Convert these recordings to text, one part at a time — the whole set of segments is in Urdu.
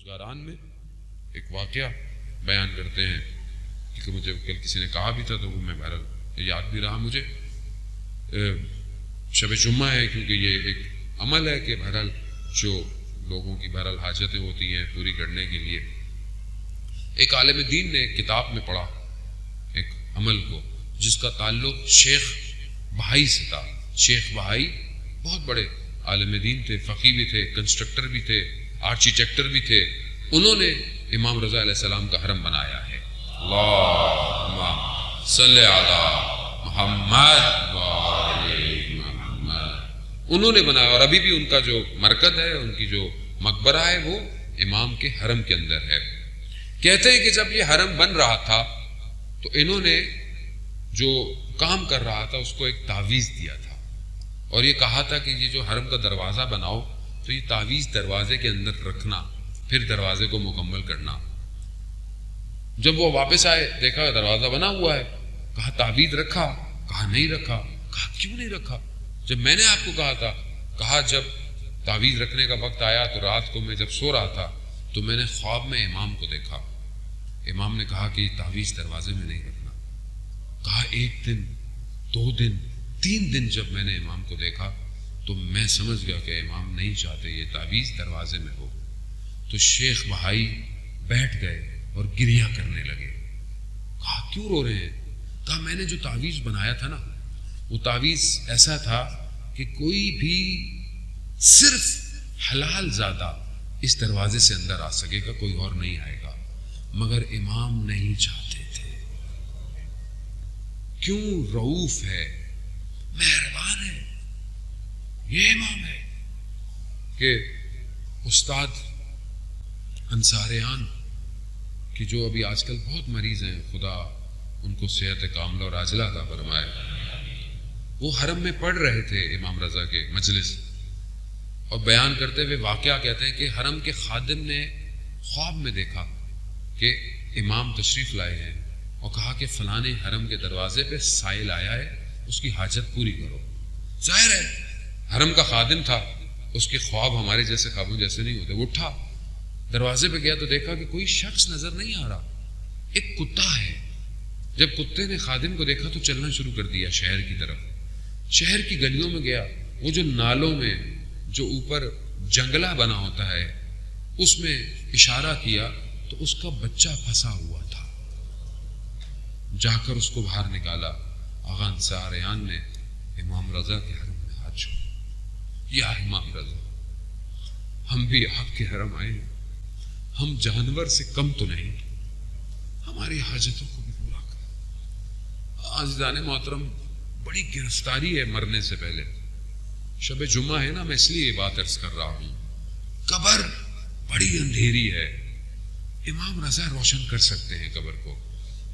روزگاران میں ایک واقعہ بیان کرتے ہیں، کیونکہ مجھے کل کسی نے کہا بھی تھا تو وہ میں بہرحال یاد بھی رہا مجھے. شب جمعہ ہے، کیونکہ یہ ایک عمل ہے کہ بہرحال جو لوگوں کی بہرحال حاجتیں ہوتی ہیں پوری کرنے کے لیے ایک عالم دین نے کتاب میں پڑھا ایک عمل کو جس کا تعلق شیخ بہائی سے تھا. شیخ بہائی بہت بڑے عالم دین تھے، فقیہ بھی تھے، کنسٹرکٹر بھی تھے، آرکیٹیکٹر بھی تھے. انہوں نے امام رضا علیہ السلام کا حرم بنایا ہے. اللہم صلی علی محمد وآل محمد. انہوں نے بنایا، اور ابھی بھی ان کا جو مرکز ہے، ان کی جو مقبرہ ہے، وہ امام کے حرم کے اندر ہے. کہتے ہیں کہ جب یہ حرم بن رہا تھا تو انہوں نے جو کام کر رہا تھا اس کو ایک تعویذ دیا تھا اور یہ کہا تھا کہ یہ جو حرم کا دروازہ بناؤ تو یہ تعویذ دروازے کے اندر رکھنا، پھر دروازے کو مکمل کرنا. جب وہ واپس آئے دیکھا دروازہ بنا ہوا ہے. کہا تعویذ رکھا؟ کہا نہیں رکھا. کہا کیوں نہیں رکھا؟ جب میں نے آپ کو کہا تھا. کہا جب تعویذ رکھنے کا وقت آیا تو رات کو میں جب سو رہا تھا تو میں نے خواب میں امام کو دیکھا. امام نے کہا کہ یہ تعویذ دروازے میں نہیں رکھنا. کہا 1 دن 2 دن 3 دن جب میں نے امام کو دیکھا تو میں سمجھ گیا کہ امام نہیں چاہتے یہ تعویذ دروازے میں ہو. تو شیخ بہائی بیٹھ گئے اور گریہ کرنے لگے. کہا کیوں رو رہے ہیں؟ کہا میں نے جو تعویذ بنایا تھا نا وہ تعویذ ایسا تھا کہ کوئی بھی صرف حلال زادہ اس دروازے سے اندر آ سکے گا، کوئی اور نہیں آئے گا، مگر امام نہیں چاہتے تھے. کیوں؟ رؤوف ہے، مہربان ہے. یہ امام ہے کہ استاد انصاریان کہ جو ابھی آج کل بہت مریض ہیں، خدا ان کو صحت کاملہ اور عاجلہ عطا فرمائے، وہ حرم میں پڑھ رہے تھے امام رضا کے مجلس اور بیان کرتے ہوئے واقعہ کہتے ہیں کہ حرم کے خادم نے خواب میں دیکھا کہ امام تشریف لائے ہیں اور کہا کہ فلانے حرم کے دروازے پہ سائل آیا ہے، اس کی حاجت پوری کرو. ظاہر ہے حرم کا خادم تھا، اس کے خواب ہمارے جیسے خوابوں جیسے نہیں ہوتے. وہ اٹھا دروازے پہ گیا تو دیکھا کہ کوئی شخص نظر نہیں آ رہا، ایک کتا ہے. جب کتے نے خادم کو دیکھا تو چلنا شروع کر دیا شہر کی طرف. شہر کی گلیوں میں گیا، وہ جو نالوں میں جو اوپر جنگلہ بنا ہوتا ہے اس میں اشارہ کیا تو اس کا بچہ پھنسا ہوا تھا. جا کر اس کو باہر نکالا. آغا انصاریان نے امام رضا کے حرم میں ہاتھ چھوڑا. یا امام رضا، ہم بھی آپ کے حرم آئے ہیں، ہم جانور سے کم تو نہیں، ہماری حاجتوں کو بھی پورا کر. عزیزان محترم، بڑی گرفتاری ہے مرنے سے پہلے. شب جمعہ ہے نا، میں اس لیے یہ بات عرض کر رہا ہوں. قبر بڑی اندھیری ہے. امام رضا روشن کر سکتے ہیں قبر کو،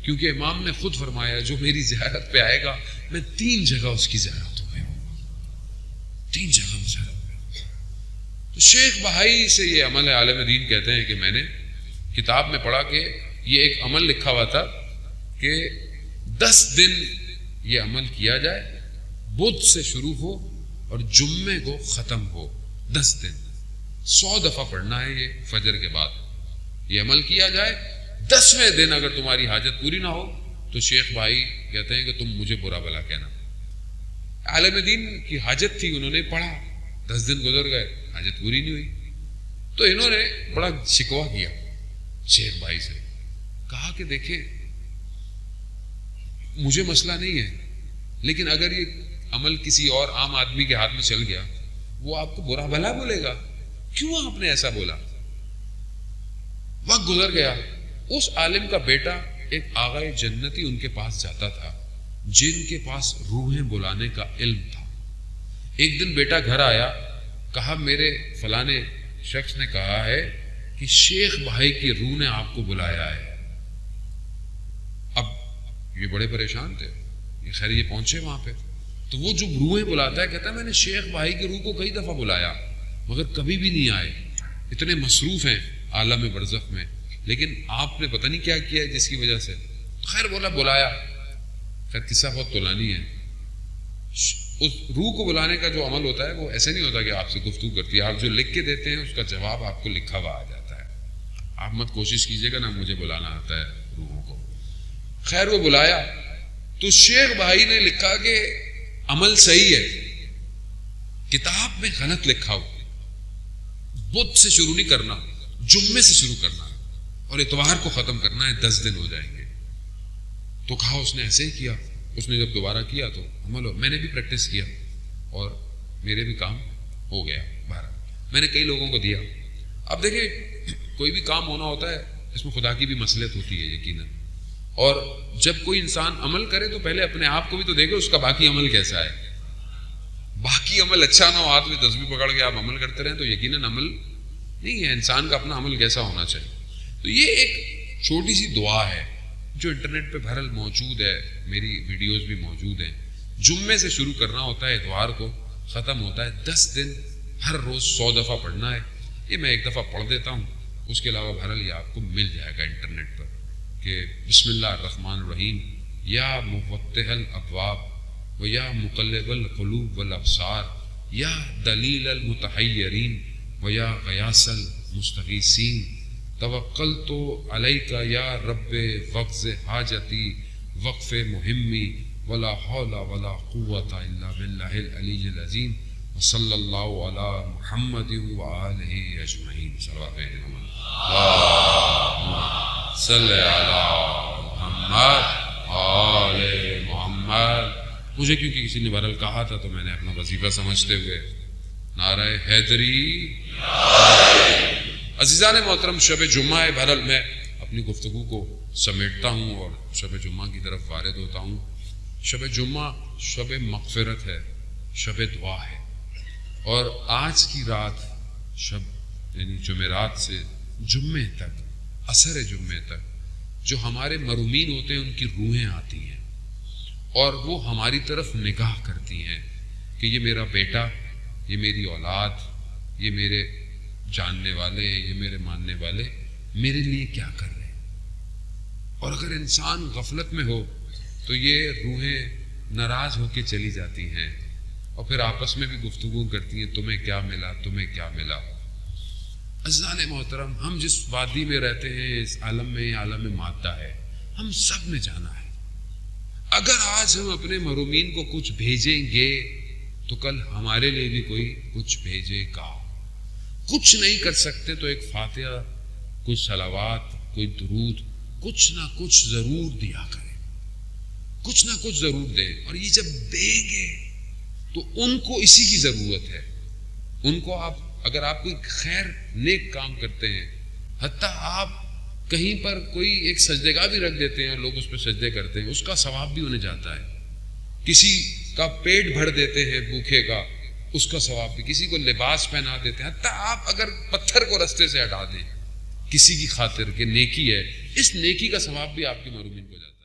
کیونکہ امام نے خود فرمایا جو میری زیارت پہ آئے گا میں 3 جگہ اس کی زیارتوں پہ ہوں گا. 3 جگہ میں زیارت پہ ہوں گا. تو شیخ بہائی سے یہ عمل عالم دین کہتے ہیں کہ میں نے کتاب میں پڑھا کہ یہ ایک عمل لکھا ہوا تھا کہ 10 دن یہ عمل کیا جائے، بدھ سے شروع ہو اور جمعے کو ختم ہو. 10 دن 100 دفعہ پڑھنا ہے یہ فجر کے بعد. یہ عمل کیا جائے. 10ویں دن اگر تمہاری حاجت پوری نہ ہو تو شیخ بھائی کہتے ہیں کہ تم مجھے برا بلا کہنا. عالم دین کی حاجت تھی، انہوں نے پڑھا، 10 دن گزر گئے، حاجت پوری نہیں ہوئی. تو انہوں نے بڑا شکوہ کیا شیخ بھائی سے. کہا کہ دیکھیں مجھے مسئلہ نہیں ہے، لیکن اگر یہ عمل کسی اور عام آدمی کے ہاتھ میں چل گیا وہ آپ کو برا بھلا بولے گا. کیوں آپ نے ایسا بولا؟ وقت گزر گیا. اس عالم کا بیٹا ایک آغائے جنتی ان کے پاس جاتا تھا جن کے پاس روحیں بلانے کا علم تھا. ایک دن بیٹا گھر آیا، کہا میرے فلانے شخص نے کہا ہے کہ شیخ بھائی کی روح نے آپ کو بلایا ہے. اب یہ بڑے پریشان تھے. یہ خیر یہ پہنچے وہاں پہ تو وہ جو روحیں بلاتا ہے کہتا ہے میں نے شیخ بھائی کی روح کو کئی دفعہ بلایا مگر کبھی بھی نہیں آئے، اتنے مصروف ہیں عالم برزخ میں، لیکن آپ نے پتہ نہیں کیا کیا ہے جس کی وجہ سے. خیر بولا بلایا. خیر قصہ بہت طولانی ہے. اس روح کو بلانے کا جو عمل ہوتا ہے وہ ایسے نہیں ہوتا کہ آپ سے گفتگو کرتی ہے، آپ جو لکھ کے دیتے ہیں اس کا جواب آپ کو لکھا ہوا آ جاتا ہے. آپ مت کوشش کیجیے گا نا مجھے بلانا آتا ہے روحوں کو. خیر وہ بلایا تو شیخ بھائی نے لکھا کہ عمل صحیح ہے، کتاب میں غلط لکھا ہو، بدھ سے شروع نہیں کرنا، جمعے سے شروع کرنا ہے اور اتوار کو ختم کرنا ہے، 10 دن ہو جائیں گے. تو کہا اس نے ایسے ہی کیا. اس نے جب دوبارہ کیا تو عمل ہو. میں نے بھی پریکٹس کیا اور میرے بھی کام ہو گیا. میں نے کئی لوگوں کو دیا. اب دیکھیں کوئی بھی کام ہونا ہوتا ہے اس میں خدا کی بھی مصلحت ہوتی ہے یقیناً. اور جب کوئی انسان عمل کرے تو پہلے اپنے آپ کو بھی تو دیکھے اس کا باقی عمل کیسا ہے. باقی عمل اچھا نہ ہو، ہاتھ میں تسبیح پکڑ کے آپ عمل کرتے رہیں تو یقیناً عمل نہیں ہے. انسان کا اپنا عمل کیسا ہونا چاہیے. تو یہ ایک چھوٹی سی دعا ہے جو انٹرنیٹ پہ بہرحال موجود ہے، میری ویڈیوز بھی موجود ہیں. جمعے سے شروع کرنا ہوتا ہے، اتوار کو ختم ہوتا ہے. 10 دن ہر روز 100 دفعہ پڑھنا ہے. یہ میں ایک دفعہ پڑھ دیتا ہوں، اس کے علاوہ بہرحال یہ آپ کو مل جائے گا انٹرنیٹ پر کہ بسم اللہ الرحمن الرحیم یا مفتح الابواب و یا مقلب القلوب والابصار یا دلیل المتحیرین و یا غیاث المستغیثین توکلت علیک یا رب وقض حاجتی وقف مہمی ولا حول ولا قوت الا باللہ العلی العظیم وصلی اللہ علی محمد وآلہ اجمعین. صلوات صلی علی محمد آل محمد. مجھے کیونکہ کسی نے بہرحال کہا تھا تو میں نے اپنا وظیفہ سمجھتے ہوئے نعرہ حیدری. عزیزان محترم، شب جمعہ ہے. بہرحال میں اپنی گفتگو کو سمیٹتا ہوں اور شب جمعہ کی طرف وارد ہوتا ہوں. شب جمعہ شب مغفرت ہے، شب دعا ہے. اور آج کی رات شب یعنی جمعرات سے جمعے تک، عصر جمعے تک جو ہمارے مرحومین ہوتے ہیں ان کی روحیں آتی ہیں اور وہ ہماری طرف نگاہ کرتی ہیں کہ یہ میرا بیٹا، یہ میری اولاد، یہ میرے جاننے والے، یہ میرے ماننے والے میرے لیے کیا کر رہے ہیں. اور اگر انسان غفلت میں ہو تو یہ روحیں ناراض ہو کے چلی جاتی ہیں اور پھر آپس میں بھی گفتگو کرتی ہیں تمہیں کیا ملا، تمہیں کیا ملا. عزیزان محترم، ہم جس وادی میں رہتے ہیں اس عالم میں، عالم مادہ ہے، ہم سب نے جانا ہے. اگر آج ہم اپنے مرحومین کو کچھ بھیجیں گے تو کل ہمارے لیے بھی کوئی کچھ بھیجے گا. کچھ نہیں کر سکتے تو ایک فاتحہ، کچھ صلوات، کوئی درود، کچھ نہ کچھ ضرور دیا کریں، کچھ نہ کچھ ضرور دیں. اور یہ جب دیں گے تو ان کو اسی کی ضرورت ہے. ان کو آپ اگر آپ کوئی خیر نیک کام کرتے ہیں، حتیٰ آپ کہیں پر کوئی ایک سجدگاہ بھی رکھ دیتے ہیں، لوگ اس پہ سجدے کرتے ہیں، اس کا ثواب بھی انہیں جاتا ہے. کسی کا پیٹ بھر دیتے ہیں بھوکے کا، اس کا ثواب بھی. کسی کو لباس پہنا دیتے ہیں، حتیٰ آپ اگر پتھر کو رستے سے ہٹا دیں کسی کی خاطر کہ نیکی ہے، اس نیکی کا ثواب بھی آپ کے مرحومین کو جاتا ہے.